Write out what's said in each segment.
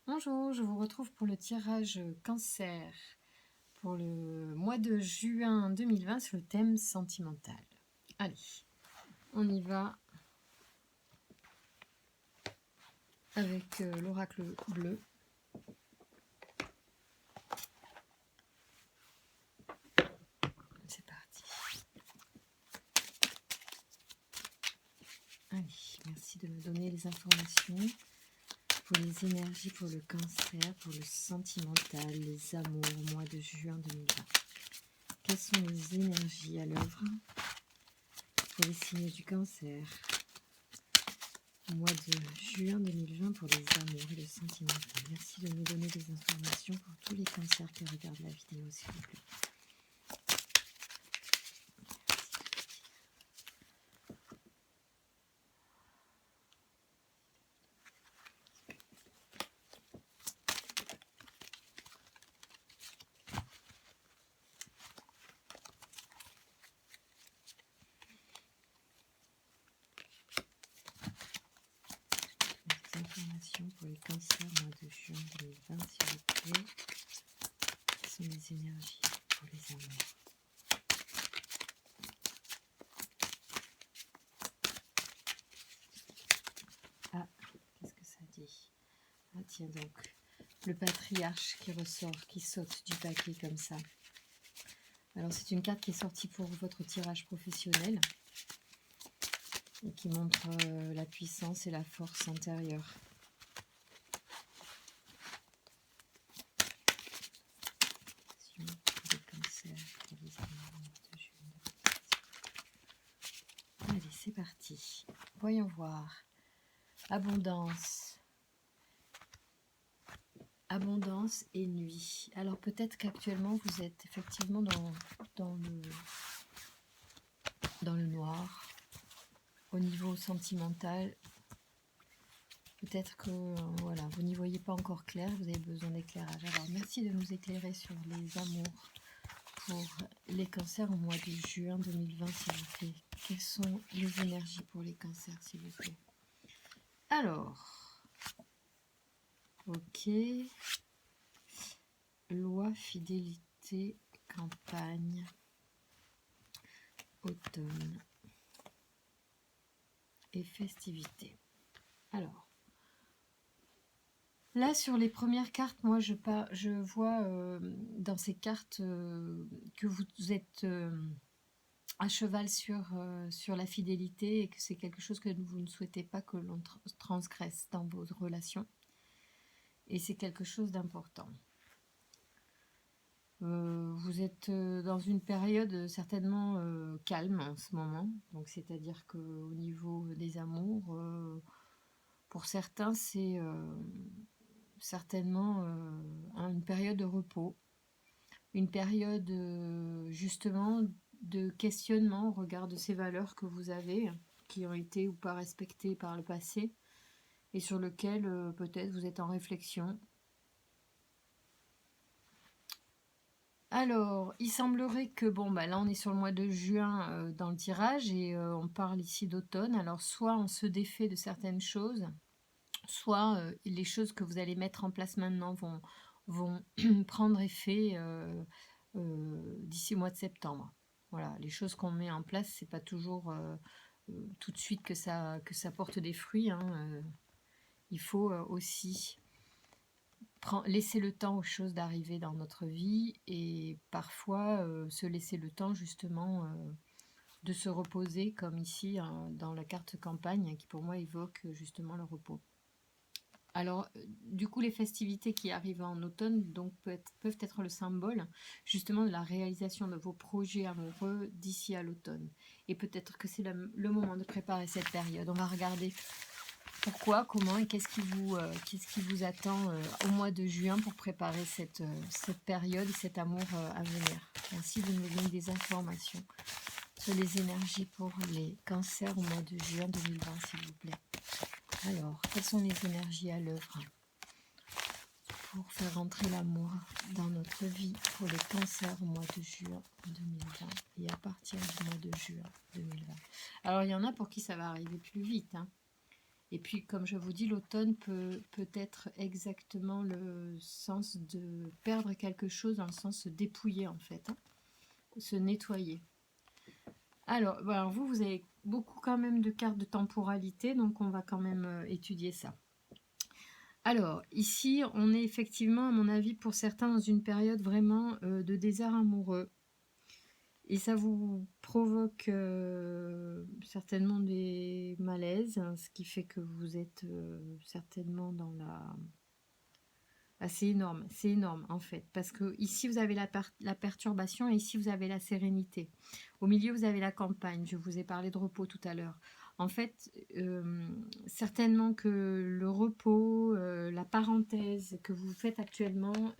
Bonjour, je vous retrouve pour le tirage cancer pour le mois de juin 2020 sur le thème sentimental. Allez, on y va avec l'oracle bleu. C'est parti. Allez, merci de me donner les informations pour les énergies pour le cancer, pour le sentimental, les amours au mois de juin 2020. Quelles sont les énergies à l'œuvre pour les signes du cancer au mois de juin 2020 pour les amours et le sentimental? Merci de me donner des informations pour tous les cancers qui regardent la vidéo, s'il vous plaît. Des informations pour les cancers au mois de juin 2020, s'il vous plaît. Quelles sont les énergies pour les amours? Ah, qu'est-ce que ça dit? Ah tiens donc, le patriarche qui ressort, qui saute du paquet comme ça. Alors c'est une carte qui est sortie pour votre tirage professionnel et qui montre la puissance et la force intérieure. Les cancers pour les amours de juin. Allez, c'est parti. Voyons voir. Abondance. Abondance et nuit. Alors peut-être qu'actuellement vous êtes effectivement dans le noir. Au niveau sentimental, peut-être que voilà, vous n'y voyez pas encore clair, vous avez besoin d'éclairage. Alors merci de nous éclairer sur les amours pour les cancers au mois de juin 2020, s'il vous plaît. Quelles sont les énergies pour les cancers, s'il vous plaît? Alors, ok. Loi, fidélité, campagne, automne et festivités. Alors, là sur les premières cartes, moi je vois dans ces cartes que vous êtes à cheval sur la fidélité et que c'est quelque chose que vous ne souhaitez pas que l'on transgresse dans vos relations. Et c'est quelque chose d'important. Vous êtes dans une période certainement calme en ce moment, donc c'est-à-dire qu'au niveau des amours, pour certains c'est certainement une période de repos, une période justement de questionnement au regard de ces valeurs que vous avez, qui ont été ou pas respectées par le passé, et sur lequel peut-être vous êtes en réflexion. Alors, il semblerait que, bon, bah là on est sur le mois de juin dans le tirage et on parle ici d'automne. Alors, soit on se défait de certaines choses, soit les choses que vous allez mettre en place maintenant vont prendre effet d'ici le mois de septembre. Voilà, les choses qu'on met en place, c'est pas toujours tout de suite que ça porte des fruits, hein. Il faut aussi laisser le temps aux choses d'arriver dans notre vie et parfois se laisser le temps justement de se reposer, comme ici hein, dans la carte campagne qui pour moi évoque justement le repos. Alors du coup les festivités qui arrivent en automne donc peuvent être le symbole justement de la réalisation de vos projets amoureux d'ici à l'automne, et peut-être que c'est le moment de préparer cette période. On va regarder pourquoi, comment et qu'est-ce qui vous attend au mois de juin pour préparer cette période et cet amour à venir. Merci de nous donner des informations sur les énergies pour les cancers au mois de juin 2020, s'il vous plaît. Alors, quelles sont les énergies à l'œuvre pour faire entrer l'amour dans notre vie pour les cancers au mois de juin 2020 et à partir du mois de juin 2020? Alors, il y en a pour qui ça va arriver plus vite, hein. Et puis, comme je vous dis, l'automne peut être exactement le sens de perdre quelque chose, dans le sens se dépouiller en fait, hein, se nettoyer. Alors, voilà, vous avez beaucoup quand même de cartes de temporalité, donc on va quand même étudier ça. Alors, ici, on est effectivement, à mon avis, pour certains, dans une période vraiment de désert amoureux. Et ça vous provoque certainement des malaises, hein, ce qui fait que vous êtes certainement dans la... Ah, c'est énorme en fait, parce que ici vous avez la perturbation et ici vous avez la sérénité. Au milieu vous avez la campagne, je vous ai parlé de repos tout à l'heure. En fait, certainement que le repos, la parenthèse que vous faites actuellement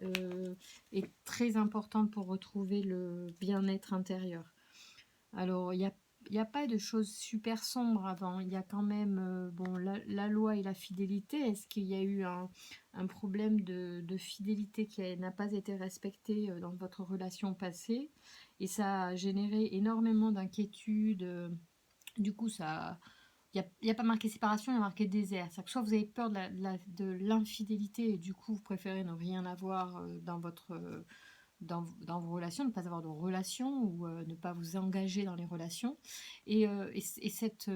est très importante pour retrouver le bien-être intérieur. Alors, il y a pas de choses super sombres avant. Il y a quand même bon, la loi et la fidélité. Est-ce qu'il y a eu un problème de fidélité qui n'a pas été respecté dans votre relation passée? Et ça a généré énormément d'inquiétudes. Du coup, ça, il y a pas marqué séparation, il y a marqué désert. C'est-à-dire que soit vous avez peur de l'infidélité et du coup, vous préférez ne rien avoir dans vos relations, ne pas avoir de relations ou ne pas vous engager dans les relations. Et cette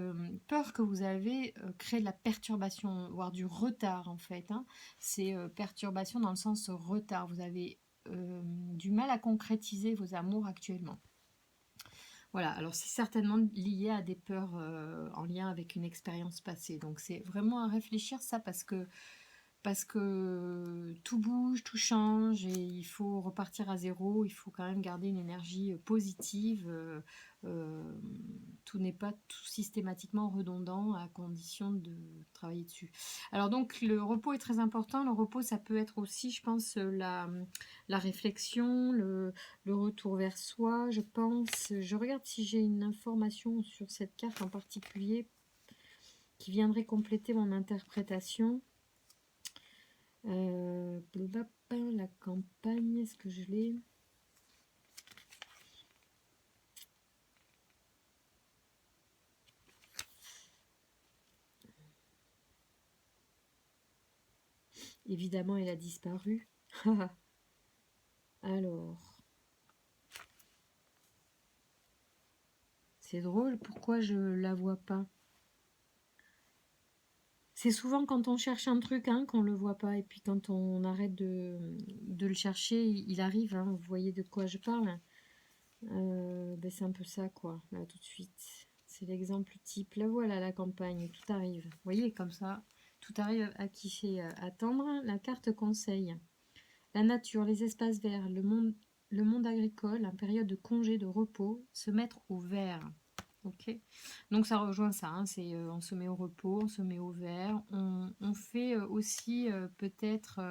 peur que vous avez crée de la perturbation, voire du retard en fait, hein. C'est perturbation dans le sens retard. Vous avez du mal à concrétiser vos amours actuellement. Voilà, alors c'est certainement lié à des peurs en lien avec une expérience passée. Donc c'est vraiment à réfléchir ça parce que tout bouge, tout change et il faut repartir à zéro, il faut quand même garder une énergie positive. Euh, tout n'est pas tout systématiquement redondant à condition de travailler dessus. Alors donc le repos est très important. Le repos, ça peut être aussi, je pense, la réflexion, le retour vers soi, je pense. Je regarde si j'ai une information sur cette carte en particulier qui viendrait compléter mon interprétation. La campagne, est-ce que je l'ai? Évidemment, elle a disparu. Alors, c'est drôle, pourquoi je la vois pas? C'est souvent quand on cherche un truc hein, qu'on le voit pas, et puis quand on arrête de le chercher, il arrive, hein, vous voyez de quoi je parle. Ben c'est un peu ça, quoi, là, tout de suite. C'est l'exemple type. Là, voilà la campagne, tout arrive. Vous voyez, comme ça, tout arrive à qui c'est attendre. La carte conseil. La nature, les espaces verts, le monde agricole, en période de congé, de repos, se mettre au vert. Ok. Donc ça rejoint ça, hein, c'est on se met au repos, on se met au vert, on fait aussi peut-être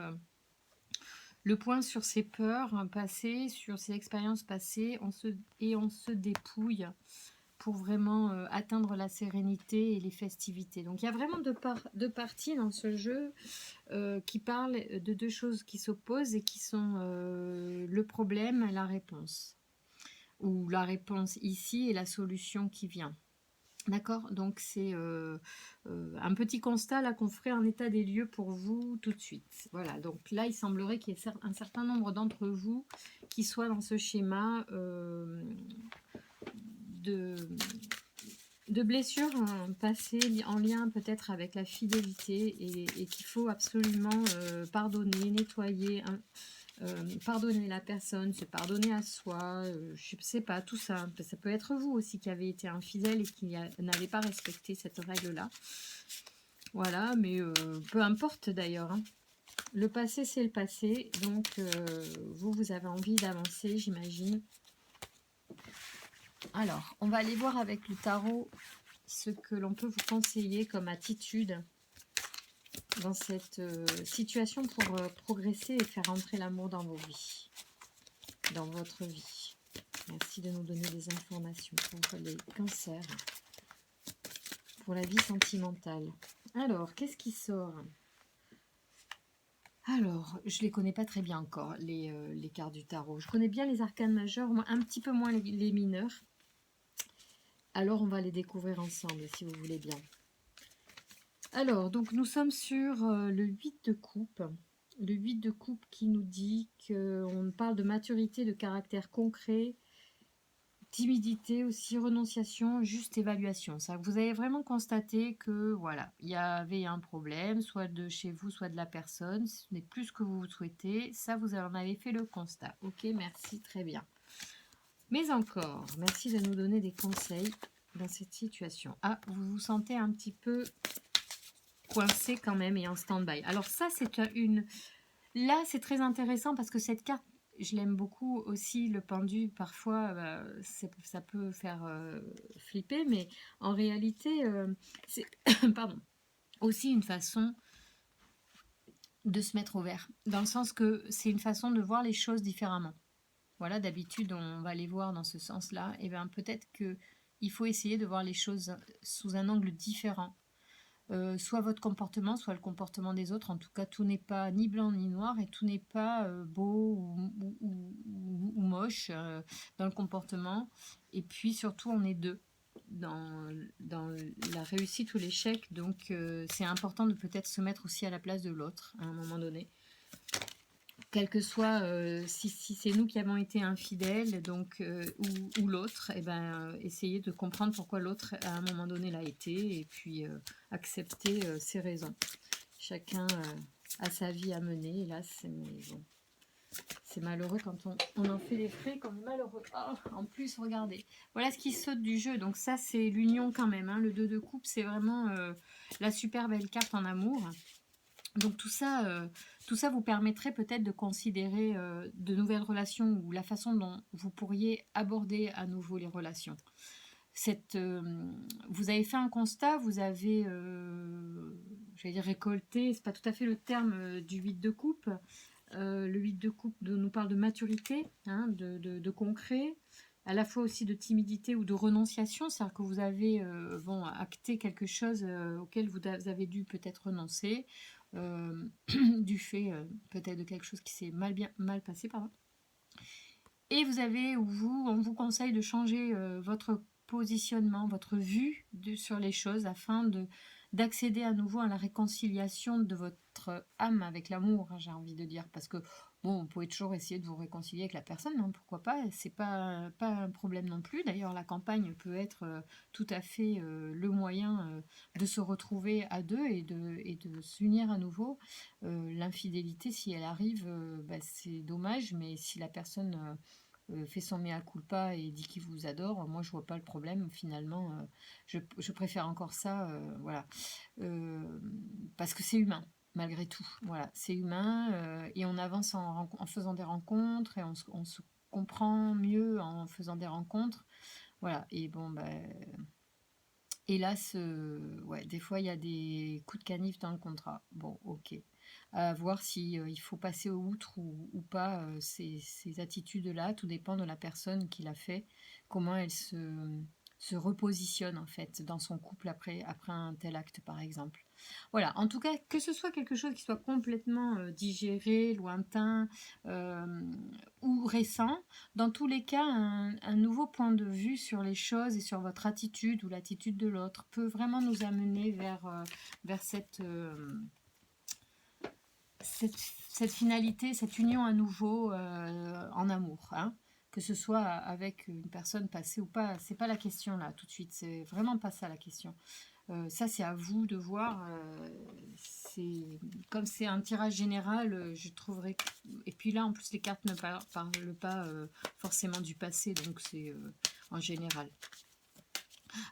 le point sur ses peurs hein, passées, sur ses expériences passées, et on se dépouille pour vraiment atteindre la sérénité et les festivités. Donc il y a vraiment deux parties dans ce jeu qui parlent de deux choses qui s'opposent et qui sont le problème et la réponse. Ou la réponse ici et la solution qui vient. D'accord. Donc c'est un petit constat là qu'on ferait un état des lieux pour vous tout de suite. Voilà, donc là il semblerait qu'il y ait un certain nombre d'entre vous qui soient dans ce schéma de, de blessures passées en lien peut-être avec la fidélité et qu'il faut absolument pardonner, nettoyer, pardonner la personne, se pardonner à soi, je ne sais pas, tout ça. Ça peut être vous aussi qui avez été infidèle et qui n'avez pas respecté cette règle-là. Voilà, mais peu importe d'ailleurs. Hein. Le passé, c'est le passé. Donc, vous avez envie d'avancer, j'imagine. Alors, on va aller voir avec le tarot ce que l'on peut vous conseiller comme attitude dans cette situation pour progresser et faire entrer l'amour dans vos vies, dans votre vie. Merci de nous donner des informations pour les cancers, pour la vie sentimentale. Alors, qu'est-ce qui sort? Alors, je les connais pas très bien encore, les cartes du tarot. Je connais bien les arcanes majeurs, un petit peu moins les mineurs. Alors, on va les découvrir ensemble, si vous voulez bien. Alors, donc nous sommes sur le 8 de coupe. Le 8 de coupe qui nous dit qu'on parle de maturité, de caractère concret, timidité aussi, renonciation, juste évaluation. Ça, vous avez vraiment constaté que voilà, il y avait un problème, soit de chez vous, soit de la personne. Ce n'est plus ce que vous souhaitez. Ça, vous en avez fait le constat. Ok, merci, très bien. Mais encore, merci de nous donner des conseils dans cette situation. Ah, vous vous sentez un petit peu coincé quand même et en stand-by. Alors ça, c'est une... Là, c'est très intéressant parce que cette carte, je l'aime beaucoup aussi, le pendu, parfois, ça peut faire flipper, mais en réalité, c'est pardon, aussi une façon de se mettre au vert, dans le sens que c'est une façon de voir les choses différemment. Voilà, d'habitude, on va les voir dans ce sens-là. Et bien, peut-être que il faut essayer de voir les choses sous un angle différent. Soit votre comportement, soit le comportement des autres. En tout cas, tout n'est pas ni blanc ni noir et tout n'est pas beau ou moche dans le comportement. Et puis surtout, on est deux dans la réussite ou l'échec. Donc, c'est important de peut-être se mettre aussi à la place de l'autre à un moment donné. Quel que soit si c'est nous qui avons été infidèles donc, ou l'autre, eh ben, essayez de comprendre pourquoi l'autre à un moment donné l'a été et puis accepter ses raisons. Chacun a sa vie à mener, hélas, bon, c'est malheureux quand on en fait les frais, quand on est malheureux. Oh, en plus, regardez, voilà ce qui saute du jeu, donc ça c'est l'union quand même, hein. Le 2 de coupe, c'est vraiment la super belle carte en amour. Donc tout ça vous permettrait peut-être de considérer de nouvelles relations ou la façon dont vous pourriez aborder à nouveau les relations. Vous avez fait un constat, vous avez, j'allais dire récolté, c'est pas tout à fait le terme du 8 de coupe. Le 8 de coupe nous parle de maturité, hein, de concret, à la fois aussi de timidité ou de renonciation, c'est-à-dire que vous avez acté quelque chose auquel vous avez dû peut-être renoncer, du fait peut-être de quelque chose qui s'est mal passé, pardon. Et on vous conseille de changer votre positionnement, votre vue sur les choses afin d'accéder à nouveau à la réconciliation de votre âme avec l'amour, hein, j'ai envie de dire, parce que bon, vous pouvez toujours essayer de vous réconcilier avec la personne, hein, pourquoi pas, c'est pas un problème non plus. D'ailleurs, la campagne peut être tout à fait le moyen de se retrouver à deux et de s'unir à nouveau. L'infidélité, si elle arrive, c'est dommage, mais si la personne fait son mea culpa et dit qu'il vous adore, moi je vois pas le problème finalement. Je préfère encore ça, voilà. Parce que c'est humain malgré tout, voilà, c'est humain et on avance en faisant des rencontres et on se comprend mieux en faisant des rencontres, voilà. Et bon, hélas, ouais, des fois il y a des coups de canif dans le contrat. Bon, ok. À voir si il faut passer outre ou pas ces attitudes-là. Tout dépend de la personne qui l'a fait, comment elle se repositionne en fait dans son couple après un tel acte par exemple. Voilà, en tout cas, que ce soit quelque chose qui soit complètement digéré, lointain ou récent, dans tous les cas, un nouveau point de vue sur les choses et sur votre attitude ou l'attitude de l'autre peut vraiment nous amener vers cette finalité, cette union à nouveau en amour, hein. Que ce soit avec une personne passée ou pas, c'est pas la question là tout de suite, c'est vraiment pas ça la question. Ça c'est à vous de voir. Comme c'est un tirage général, je trouverais. Et puis là en plus les cartes ne parlent pas forcément du passé, donc c'est en général.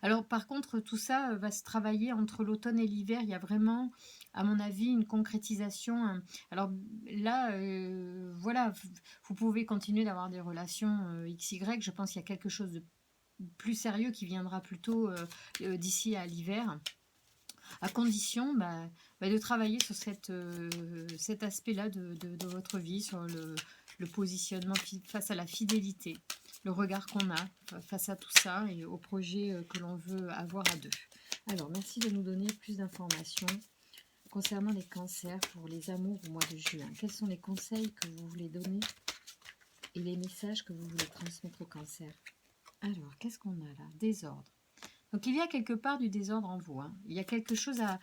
Alors par contre, tout ça va se travailler entre l'automne et l'hiver. Il y a vraiment, à mon avis, une concrétisation. Alors là, voilà, vous pouvez continuer d'avoir des relations XY. Je pense qu'il y a quelque chose de plus sérieux qui viendra plutôt d'ici à l'hiver, à condition de travailler sur cet aspect-là de votre vie, sur le positionnement face à la fidélité, le regard qu'on a face à tout ça et au projet que l'on veut avoir à deux. Alors, merci de nous donner plus d'informations concernant les cancers pour les amours au mois de juin. Quels sont les conseils que vous voulez donner et les messages que vous voulez transmettre au cancer? Alors, qu'est-ce qu'on a là? Désordre. Donc il y a quelque part du désordre en vous, hein. Il y a quelque chose à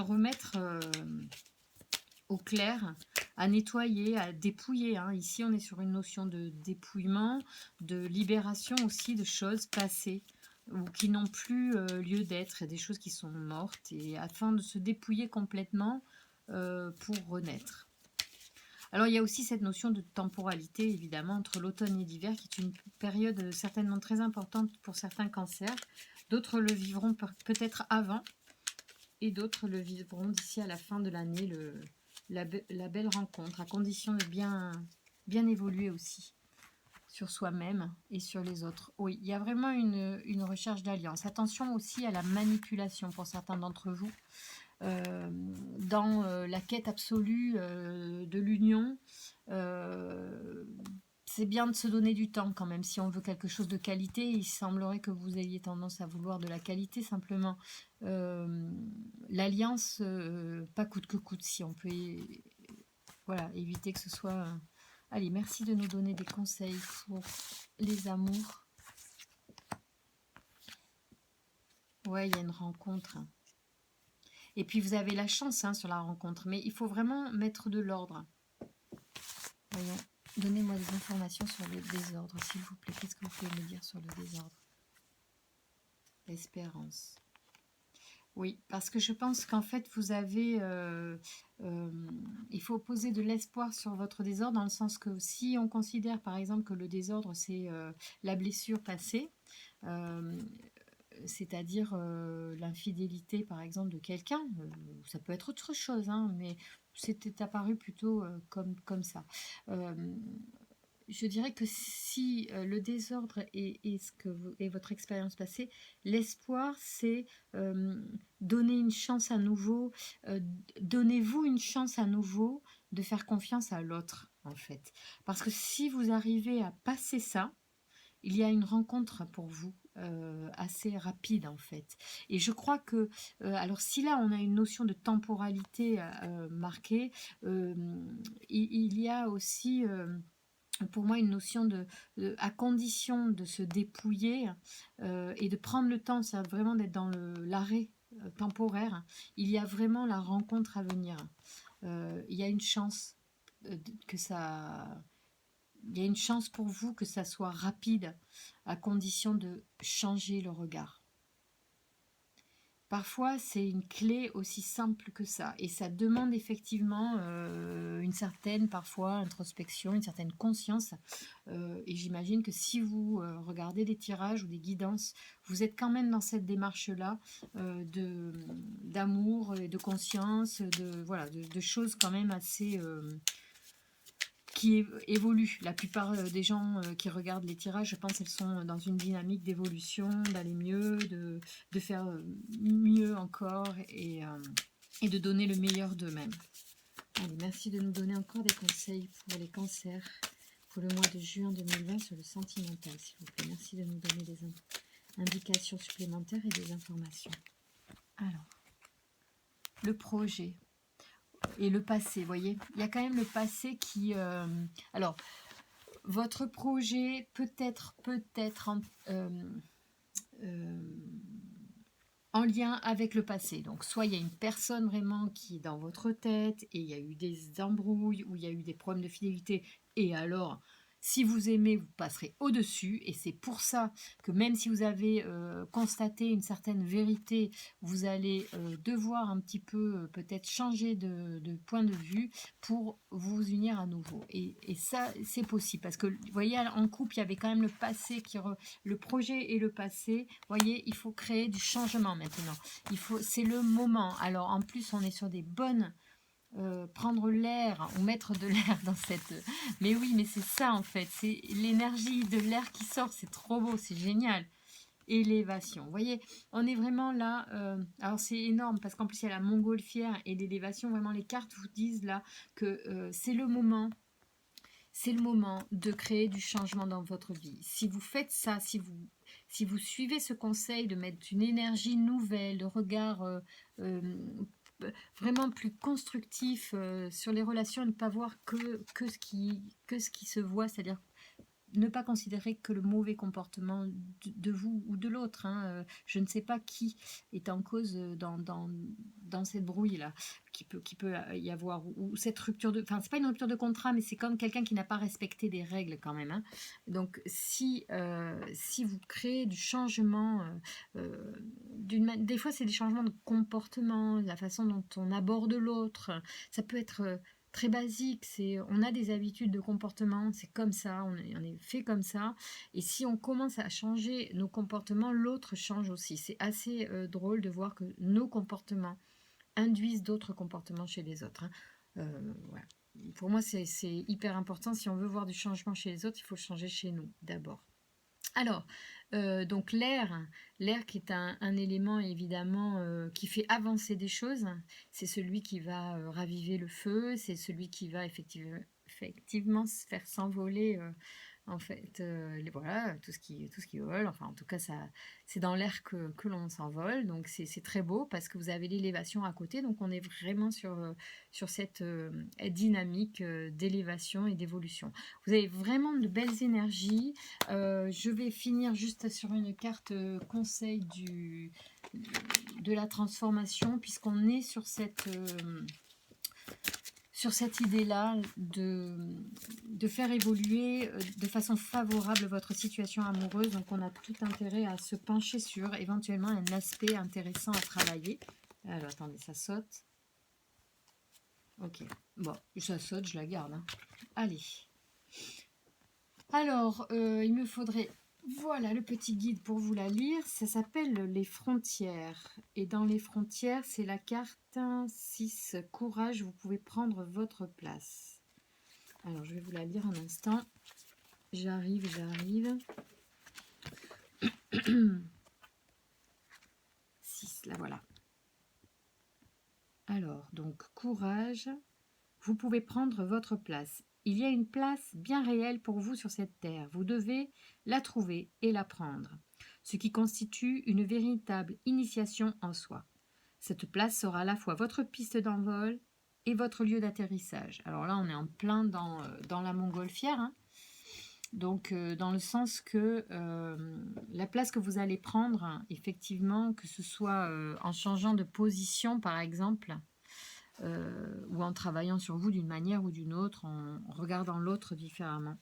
remettre au clair, à nettoyer, à dépouiller, hein. Ici, on est sur une notion de dépouillement, de libération aussi de choses passées ou qui n'ont plus lieu d'être, des choses qui sont mortes, et afin de se dépouiller complètement pour renaître. Alors, il y a aussi cette notion de temporalité, évidemment, entre l'automne et l'hiver, qui est une période certainement très importante pour certains cancers. D'autres le vivront peut-être avant, et d'autres le vivront d'ici à la fin de l'année, la belle rencontre, à condition de bien évoluer aussi sur soi-même et sur les autres. Oui, il y a vraiment une recherche d'alliance. Attention aussi à la manipulation pour certains d'entre vous. Dans la quête absolue de l'union, c'est bien de se donner du temps quand même. Si on veut quelque chose de qualité, il semblerait que vous ayez tendance à vouloir de la qualité simplement. L'alliance, pas coûte que coûte, si on peut voilà, éviter que ce soit... Allez, merci de nous donner des conseils pour les amours. Ouais, il y a une rencontre. Et puis vous avez la chance sur la rencontre, mais il faut vraiment mettre de l'ordre. Voyons, donnez-moi des informations sur le désordre, s'il vous plaît. Qu'est-ce que vous pouvez me dire sur le désordre? L'espérance. Oui, parce que je pense qu'en fait, vous avez... il faut poser de l'espoir sur votre désordre, dans le sens que si on considère, par exemple, que le désordre, c'est la blessure passée, c'est-à-dire l'infidélité, par exemple, de quelqu'un, ça peut être autre chose, hein, mais c'était apparu plutôt comme ça. Je dirais que si le désordre est votre expérience passée, l'espoir, c'est donner une chance à nouveau, donnez-vous une chance à nouveau de faire confiance à l'autre, en fait. Parce que si vous arrivez à passer ça, il y a une rencontre pour vous assez rapide, en fait. Et je crois que, alors si là on a une notion de temporalité marquée, il y a aussi pour moi une notion à condition de se dépouiller et de prendre le temps, c'est vraiment d'être dans l'arrêt temporaire, il y a vraiment la rencontre à venir. Il y a une chance que ça... Il y a une chance pour vous que ça soit rapide, à condition de changer le regard. Parfois, c'est une clé aussi simple que ça. Et ça demande effectivement une certaine, parfois, introspection, une certaine conscience. Et j'imagine que si vous regardez des tirages ou des guidances, vous êtes quand même dans cette démarche-là d'amour et de conscience, voilà, de choses quand même assez... qui évoluent. La plupart des gens qui regardent les tirages, je pense, elles sont dans une dynamique d'évolution, d'aller mieux, de faire mieux encore et de donner le meilleur d'eux-mêmes. Allez, merci de nous donner encore des conseils pour les cancers pour le mois de juin 2020 sur le sentimental, s'il vous plaît. Merci de nous donner des indications supplémentaires et des informations. Alors, le projet et le passé, vous voyez, il y a quand même le passé qui... alors, votre projet peut-être en lien avec le passé. Donc, soit il y a une personne vraiment qui est dans votre tête et il y a eu des embrouilles ou il y a eu des problèmes de fidélité. Et alors, si vous aimez, vous passerez au-dessus. Et c'est pour ça que même si vous avez constaté une certaine vérité, vous allez devoir un petit peu peut-être changer de point de vue pour vous unir à nouveau. Et ça, c'est possible. Parce que, vous voyez, en couple, il y avait quand même le passé, le projet et le passé. Vous voyez, il faut créer du changement maintenant. C'est le moment. Alors, en plus, on est sur des bonnes... prendre l'air ou mettre de l'air dans cette... Mais oui, mais c'est ça en fait, c'est l'énergie de l'air qui sort, c'est trop beau, c'est génial. Élévation, vous voyez, on est vraiment là, alors c'est énorme parce qu'en plus il y a la montgolfière et l'élévation, vraiment les cartes vous disent là que c'est le moment de créer du changement dans votre vie. Si vous faites ça, si vous suivez ce conseil de mettre une énergie nouvelle, de regard vraiment plus constructif sur les relations et ne pas voir que ce qui se voit, c'est-à-dire ne pas considérer que le mauvais comportement de vous ou de l'autre, hein. Je ne sais pas qui est en cause dans cette brouille-là, qui peut y avoir, ou cette rupture de... Enfin, c'est pas une rupture de contrat, mais c'est comme quelqu'un qui n'a pas respecté des règles quand même, hein. Donc, si vous créez du changement, des fois c'est des changements de comportement, la façon dont on aborde l'autre, ça peut être... très basique, on a des habitudes de comportement, c'est comme ça, on est fait comme ça, et si on commence à changer nos comportements, l'autre change aussi. C'est assez drôle de voir que nos comportements induisent d'autres comportements chez les autres, hein. Voilà. Pour moi, c'est hyper important. Si on veut voir du changement chez les autres, il faut le changer chez nous d'abord. Alors, donc l'air qui est un élément évidemment qui fait avancer des choses, c'est celui qui va raviver le feu, c'est celui qui va effectivement se faire s'envoler en fait, voilà, tout ce qui vole, enfin en tout cas ça, c'est dans l'air que l'on s'envole, donc c'est très beau parce que vous avez l'élévation à côté, donc on est vraiment sur cette dynamique d'élévation et d'évolution. Vous avez vraiment de belles énergies. Je vais finir juste sur une carte conseil de la transformation, puisqu'on est sur cette idée-là de faire évoluer de façon favorable votre situation amoureuse. Donc on a tout intérêt à se pencher sur éventuellement un aspect intéressant à travailler. Alors attendez, ça saute. Ok, bon, ça saute, je la garde, hein. Allez. Alors, il me faudrait... Voilà le petit guide pour vous la lire. Ça s'appelle Les Frontières. Et dans Les Frontières, c'est la carte 6, Courage, vous pouvez prendre votre place. Alors, je vais vous la lire un instant. J'arrive. 6, la voilà. Alors, donc, Courage, vous pouvez prendre votre place. Il y a une place bien réelle pour vous sur cette terre. Vous devez la trouver et la prendre, ce qui constitue une véritable initiation en soi. Cette place sera à la fois votre piste d'envol et votre lieu d'atterrissage. Alors là, on est en plein dans la montgolfière, hein. Donc, dans le sens que la place que vous allez prendre, effectivement, que ce soit en changeant de position, par exemple, ou en travaillant sur vous d'une manière ou d'une autre, en regardant l'autre différemment,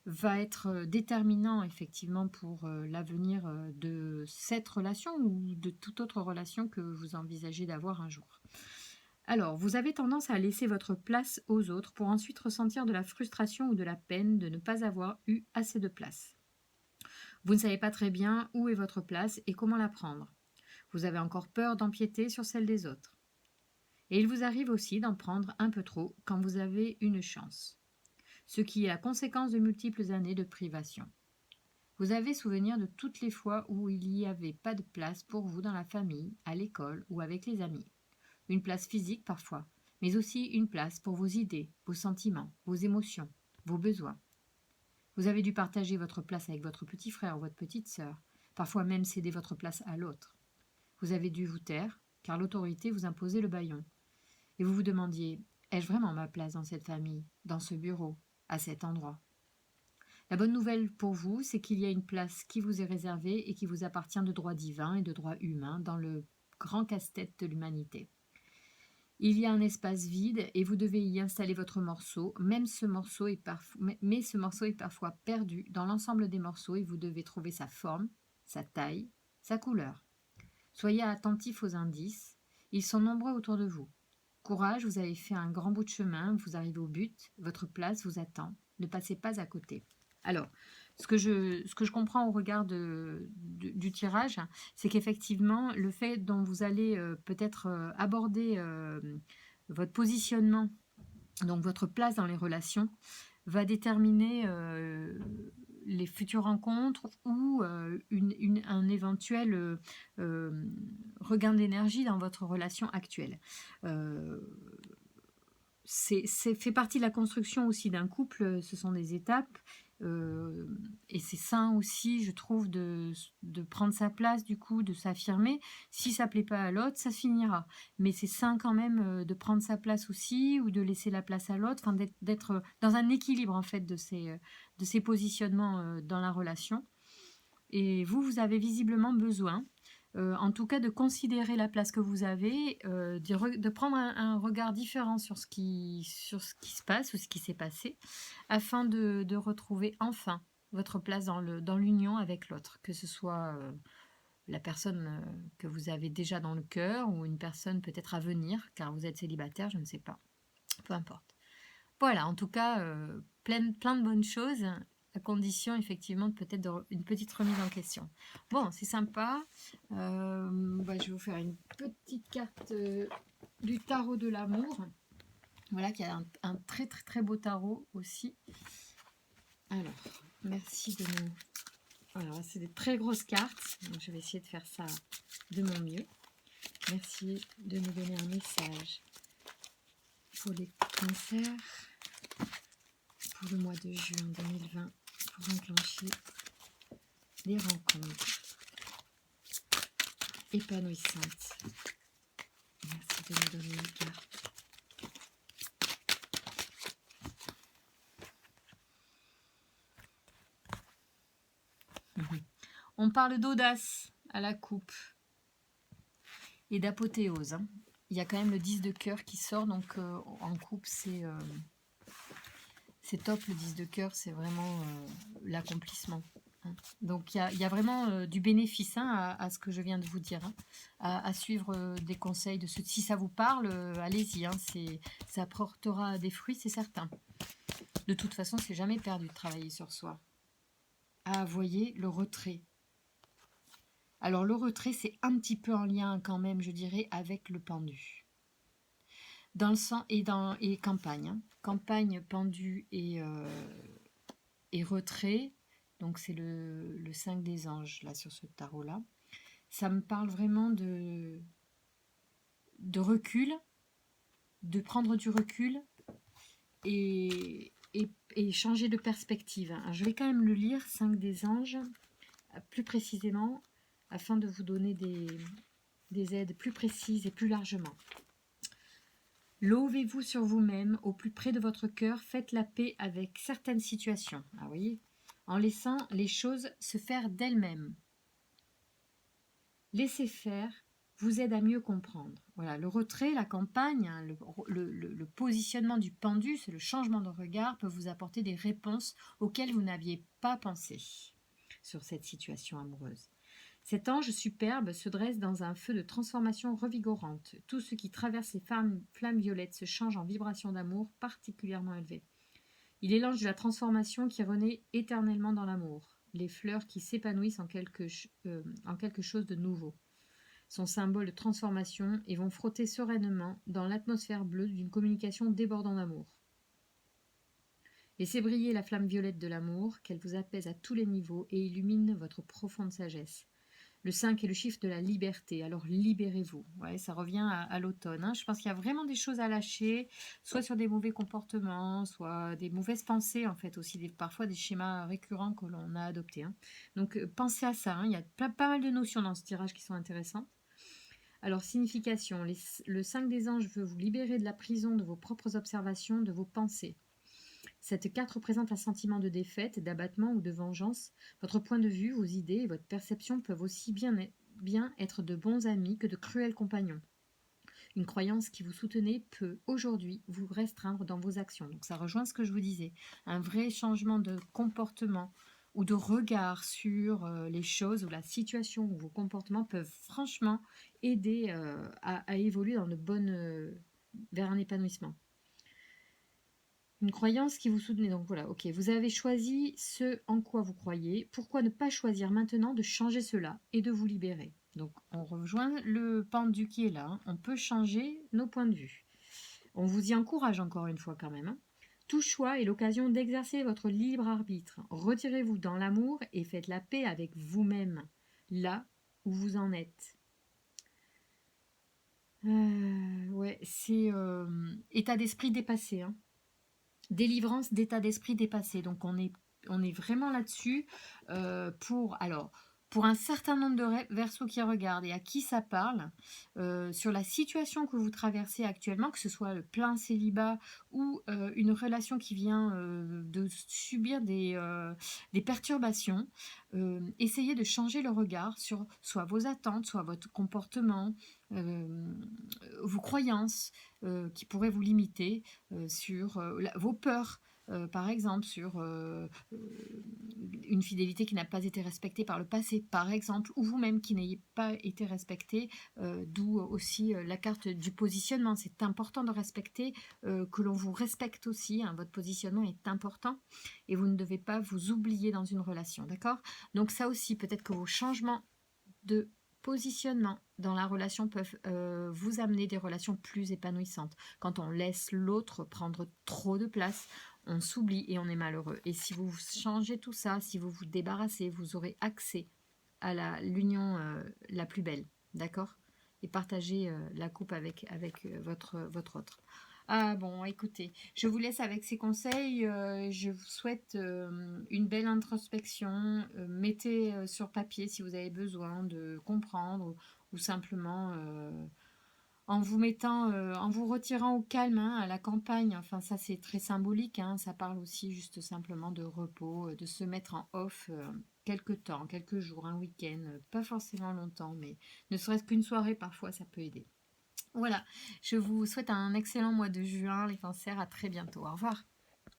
va être déterminant effectivement pour l'avenir de cette relation ou de toute autre relation que vous envisagez d'avoir un jour. Alors, vous avez tendance à laisser votre place aux autres pour ensuite ressentir de la frustration ou de la peine de ne pas avoir eu assez de place. Vous ne savez pas très bien où est votre place et comment la prendre. Vous avez encore peur d'empiéter sur celle des autres. Et il vous arrive aussi d'en prendre un peu trop quand vous avez une chance, ce qui est la conséquence de multiples années de privation. Vous avez souvenir de toutes les fois où il n'y avait pas de place pour vous dans la famille, à l'école ou avec les amis. Une place physique parfois, mais aussi une place pour vos idées, vos sentiments, vos émotions, vos besoins. Vous avez dû partager votre place avec votre petit frère ou votre petite sœur, parfois même céder votre place à l'autre. Vous avez dû vous taire, car l'autorité vous imposait le bâillon. Et vous vous demandiez, ai-je vraiment ma place dans cette famille, dans ce bureau, à cet endroit? La bonne nouvelle pour vous, c'est qu'il y a une place qui vous est réservée et qui vous appartient de droit divin et de droit humain dans le grand casse-tête de l'humanité. Il y a un espace vide et vous devez y installer votre morceau, mais ce morceau est parfois perdu dans l'ensemble des morceaux et vous devez trouver sa forme, sa taille, sa couleur. Soyez attentifs aux indices, ils sont nombreux autour de vous. Courage, vous avez fait un grand bout de chemin, vous arrivez au but, votre place vous attend, ne passez pas à côté. Alors, ce que je comprends au regard du tirage, c'est qu'effectivement, le fait dont vous allez peut-être aborder votre positionnement, donc votre place dans les relations, va déterminer les futures rencontres ou un éventuel regain d'énergie dans votre relation actuelle. C'est fait partie de la construction aussi d'un couple, ce sont des étapes. Et c'est sain aussi, je trouve, de prendre sa place, du coup, de s'affirmer. Si ça plaît pas à l'autre, ça se finira. Mais c'est sain quand même de prendre sa place aussi, ou de laisser la place à l'autre, enfin, d'être dans un équilibre, en fait, de ces positionnements dans la relation. Et vous avez visiblement besoin, en tout cas, de considérer la place que vous avez, de prendre un regard différent sur ce qui se passe ou ce qui s'est passé, afin de retrouver enfin votre place dans l'union avec l'autre, que ce soit la personne que vous avez déjà dans le cœur ou une personne peut-être à venir, car vous êtes célibataire, je ne sais pas, peu importe. Voilà, en tout cas, plein de bonnes choses, à condition effectivement peut-être une petite remise en question. Bon, c'est sympa. Je vais vous faire une petite carte du tarot de l'amour. Voilà, qui a un très très très beau tarot aussi. Alors, merci de nous... Alors, c'est des très grosses cartes, donc je vais essayer de faire ça de mon mieux. Merci de nous donner un message pour les cancers. Pour le mois de juin 2020, pour enclencher des rencontres épanouissantes. Merci de nous donner les cartes. On parle d'audace à la coupe et d'apothéose. Hein. Il y a quand même le 10 de cœur qui sort, donc en coupe, c'est top. Le 10 de cœur, c'est vraiment l'accomplissement. Hein. Donc il y a vraiment du bénéfice à ce que je viens de vous dire, hein, à suivre des conseils de ceux. Si ça vous parle, allez-y, hein, ça portera des fruits, c'est certain. De toute façon, c'est jamais perdu de travailler sur soi. Ah, voyez, le retrait. Alors le retrait, c'est un petit peu en lien quand même, je dirais, avec le pendu. Dans le sens et campagne. Hein. Campagne, pendu et retrait. Donc c'est le 5 des anges là sur ce tarot-là. Ça me parle vraiment de recul, de prendre du recul et changer de perspective. Alors, je vais quand même le lire, 5 des anges, plus précisément, afin de vous donner des aides plus précises et plus largement. Lovez-vous sur vous-même, au plus près de votre cœur, faites la paix avec certaines situations. Ah, vous voyez, en laissant les choses se faire d'elles-mêmes. Laissez faire vous aide à mieux comprendre. Voilà, le retrait, la campagne, hein, le positionnement du pendu, c'est le changement de regard, peut vous apporter des réponses auxquelles vous n'aviez pas pensé sur cette situation amoureuse. Cet ange superbe se dresse dans un feu de transformation revigorante. Tout ce qui traverse les flammes violettes se change en vibration d'amour particulièrement élevée. Il est l'ange de la transformation qui renaît éternellement dans l'amour, les fleurs qui s'épanouissent en quelque chose de nouveau. Son symbole de transformation et vont frotter sereinement dans l'atmosphère bleue d'une communication débordant d'amour. Laissez briller la flamme violette de l'amour, qu'elle vous apaise à tous les niveaux et illumine votre profonde sagesse. Le 5 est le chiffre de la liberté, alors libérez-vous. Ouais, ça revient à l'automne. Hein. Je pense qu'il y a vraiment des choses à lâcher, soit sur des mauvais comportements, soit des mauvaises pensées, en fait, aussi parfois des schémas récurrents que l'on a adoptés. Hein. Donc, pensez à ça. Hein. Il y a pas mal de notions dans ce tirage qui sont intéressantes. Alors, signification. Le 5 des anges veut vous libérer de la prison de vos propres observations, de vos pensées. Cette carte représente un sentiment de défaite, d'abattement ou de vengeance. Votre point de vue, vos idées et votre perception peuvent aussi bien être de bons amis que de cruels compagnons. Une croyance qui vous soutenez peut aujourd'hui vous restreindre dans vos actions. Donc ça rejoint ce que je vous disais. Un vrai changement de comportement ou de regard sur les choses ou la situation ou vos comportements peuvent franchement aider à évoluer dans vers un épanouissement. Une croyance qui vous soutenez. Donc voilà, ok, vous avez choisi ce en quoi vous croyez. Pourquoi ne pas choisir maintenant de changer cela et de vous libérer? Donc on rejoint le pendu qui est là. Hein. On peut changer nos points de vue. On vous y encourage encore une fois quand même. Hein. Tout choix est l'occasion d'exercer votre libre arbitre. Retirez-vous dans l'amour et faites la paix avec vous-même, là où vous en êtes. Ouais, c'est état d'esprit dépassé. Hein. Délivrance d'état d'esprit dépassé. Donc on est on est vraiment là-dessus pour un certain nombre de Verseaux qui regardent et à qui ça parle, sur la situation que vous traversez actuellement, que ce soit le plein célibat ou une relation qui vient de subir des perturbations, essayez de changer le regard sur soit vos attentes, soit votre comportement, euh, vos croyances qui pourraient vous limiter, sur vos peurs. Par exemple, sur une fidélité qui n'a pas été respectée par le passé, par exemple, ou vous-même qui n'ayez pas été respecté, d'où aussi la carte du positionnement. C'est important de respecter, que l'on vous respecte aussi, hein, votre positionnement est important et vous ne devez pas vous oublier dans une relation, d'accord? Donc ça aussi, peut-être que vos changements de positionnement dans la relation peuvent vous amener des relations plus épanouissantes. Quand on laisse l'autre prendre trop de place, on s'oublie et on est malheureux. Et si vous changez tout ça, si vous vous débarrassez, vous aurez accès à l'union la plus belle, d'accord? Et partagez la coupe avec votre autre. Ah bon, écoutez, je vous laisse avec ces conseils. Je vous souhaite une belle introspection. Mettez sur papier si vous avez besoin de comprendre ou simplement en vous mettant, en vous retirant au calme, hein, à la campagne. Enfin, ça c'est très symbolique, hein, ça parle aussi juste simplement de repos, de se mettre en off quelques temps, quelques jours, un week-end, pas forcément longtemps, mais ne serait-ce qu'une soirée parfois ça peut aider. Voilà, je vous souhaite un excellent mois de juin, les cancers, à très bientôt. Au revoir.